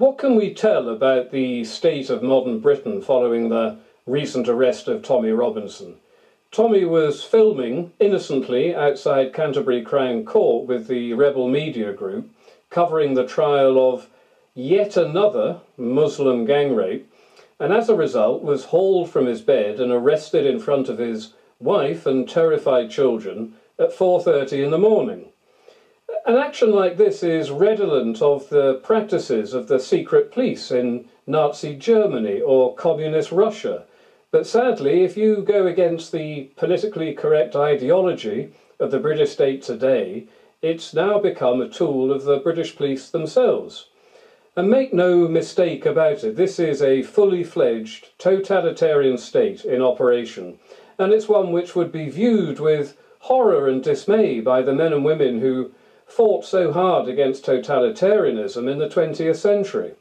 What can we tell about the state of modern Britain following the recent arrest of Tommy Robinson? Tommy was filming innocently outside Canterbury Crown Court with the rebel media group, covering the trial of yet another Muslim gang rape, and as a result was hauled from his bed and arrested in front of his wife and terrified children at 4:30 in the morning. An action like this is redolent of the practices of the secret police in Nazi Germany or communist Russia. But sadly, if you go against the politically correct ideology of the British state today, it's now become a tool of the British police themselves. And make no mistake about it, this is a fully fledged totalitarian state in operation, and it's one which would be viewed with horror and dismay by the men and women who fought so hard against totalitarianism in the 20th century.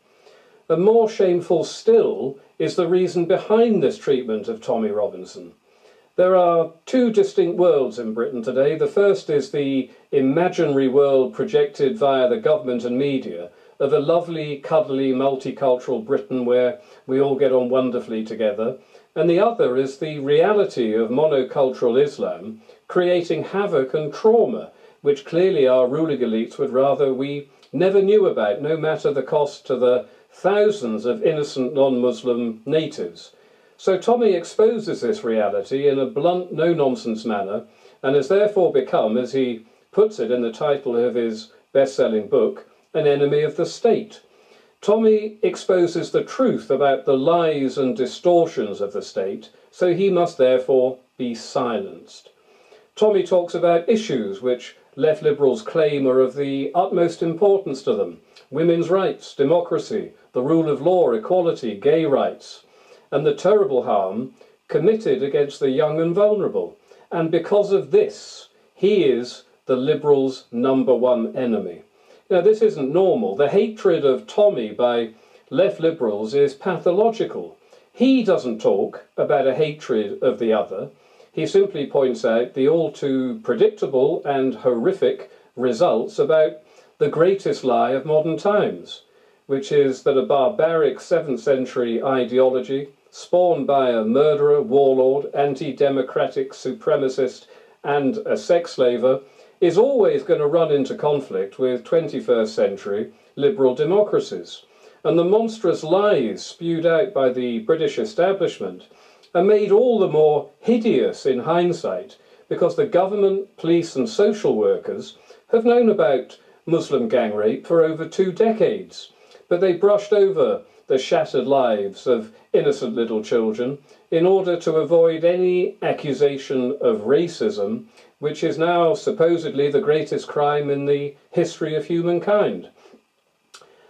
And more shameful still is the reason behind this treatment of Tommy Robinson. There are two distinct worlds in Britain today. The first is the imaginary world projected via the government and media of a lovely, cuddly, multicultural Britain where we all get on wonderfully together. And the other is the reality of monocultural Islam creating havoc and trauma, which clearly our ruling elites would rather we never knew about, no matter the cost to the thousands of innocent non-Muslim natives. So Tommy exposes this reality in a blunt, no-nonsense manner, and has therefore become, as he puts it in the title of his best-selling book, an enemy of the state. Tommy exposes the truth about the lies and distortions of the state, so he must therefore be silenced. Tommy talks about issues which left liberals claim are of the utmost importance to them: women's rights, democracy, the rule of law, equality, gay rights, and the terrible harm committed against the young and vulnerable. And because of this, he is the liberals' #1 enemy. Now, this isn't normal. The hatred of Tommy by left liberals is pathological. He doesn't talk about a hatred of the other. He simply points out the all too predictable and horrific results about the greatest lie of modern times, which is that a barbaric 7th century ideology, spawned by a murderer, warlord, anti-democratic supremacist and a sex slaver, is always going to run into conflict with 21st century liberal democracies. And the monstrous lies spewed out by the British establishment are made all the more hideous in hindsight because the government, police and social workers have known about Muslim gang rape for over 2 decades, but they brushed over the shattered lives of innocent little children in order to avoid any accusation of racism, which is now supposedly the greatest crime in the history of humankind.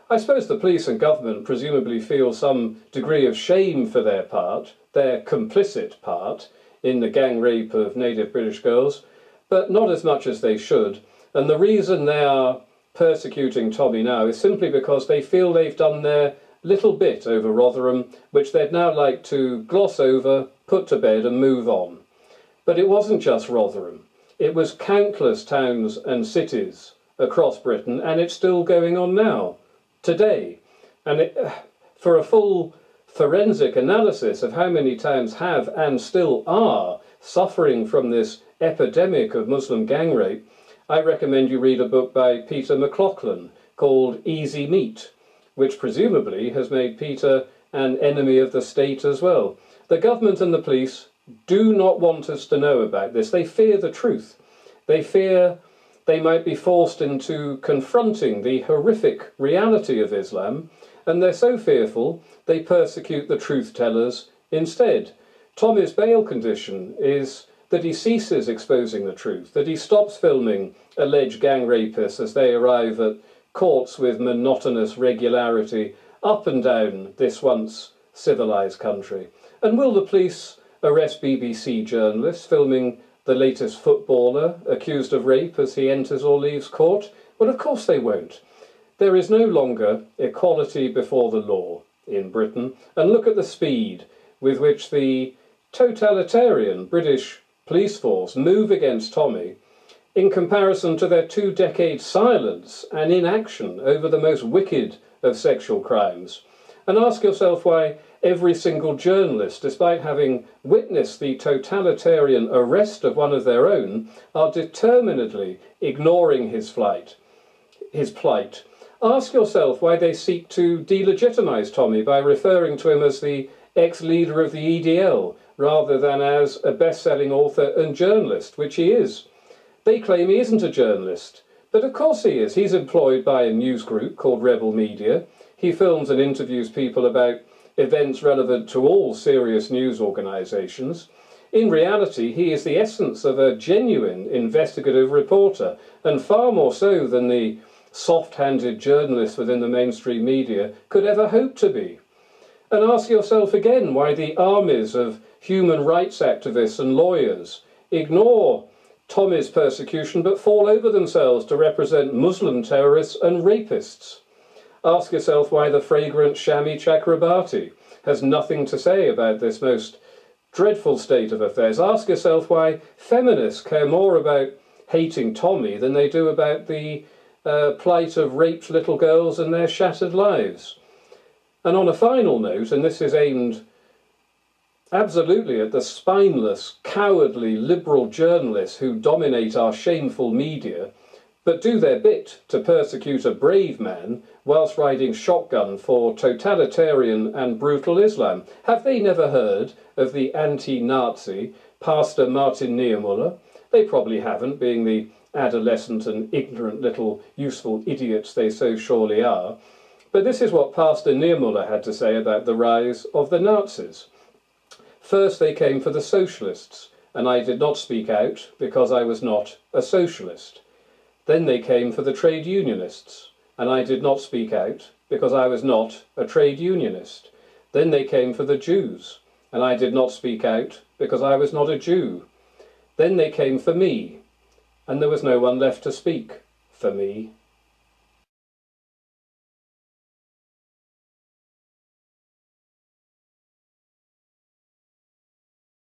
I suppose the police and government presumably feel some degree of shame for their part, their complicit part, in the gang rape of native British girls, but not as much as they should. And the reason they are persecuting Tommy now is simply because they feel they've done their little bit over Rotherham, which they'd now like to gloss over, put to bed and move on. But it wasn't just Rotherham. It was countless towns and cities across Britain, and it's still going on now, today. And for a full forensic analysis of how many towns have and still are suffering from this epidemic of Muslim gang rape, I recommend you read a book by Peter McLaughlin called Easy Meat, which presumably has made Peter an enemy of the state as well. The government and the police do not want us to know about this. They fear the truth. They fear they might be forced into confronting the horrific reality of Islam, and they're so fearful they persecute the truth-tellers instead. Tommy's bail condition is that he ceases exposing the truth, that he stops filming alleged gang rapists as they arrive at courts with monotonous regularity up and down this once civilised country. And will the police arrest BBC journalists filming the latest footballer accused of rape as he enters or leaves court? Well, of course they won't. There is no longer equality before the law in Britain, and look at the speed with which the totalitarian British police force move against Tommy in comparison to their 2-decade silence and inaction over the most wicked of sexual crimes. And ask yourself why every single journalist, despite having witnessed the totalitarian arrest of one of their own, are determinedly ignoring his plight. Ask yourself why they seek to delegitimise Tommy by referring to him as the ex-leader of the EDL, rather than as a best-selling author and journalist, which he is. They claim he isn't a journalist, but of course he is. He's employed by a news group called Rebel Media. He films and interviews people about events relevant to all serious news organisations. In reality, he is the essence of a genuine investigative reporter, and far more so than the soft-handed journalist within the mainstream media could ever hope to be. And ask yourself again why the armies of human rights activists and lawyers ignore Tommy's persecution but fall over themselves to represent Muslim terrorists and rapists. Ask yourself why the fragrant Shami Chakrabarti has nothing to say about this most dreadful state of affairs. Ask yourself why feminists care more about hating Tommy than they do about the plight of raped little girls and their shattered lives. And on a final note, and this is aimed absolutely at the spineless, cowardly liberal journalists who dominate our shameful media, but do their bit to persecute a brave man whilst riding shotgun for totalitarian and brutal Islam. Have they never heard of the anti-Nazi Pastor Martin Niemöller? They probably haven't, being the adolescent and ignorant little useful idiots they so surely are. But this is what Pastor Niemöller had to say about the rise of the Nazis. First they came for the socialists, and I did not speak out because I was not a socialist. Then they came for the trade unionists, and I did not speak out because I was not a trade unionist. Then they came for the Jews, and I did not speak out because I was not a Jew. Then they came for me, and there was no one left to speak for me.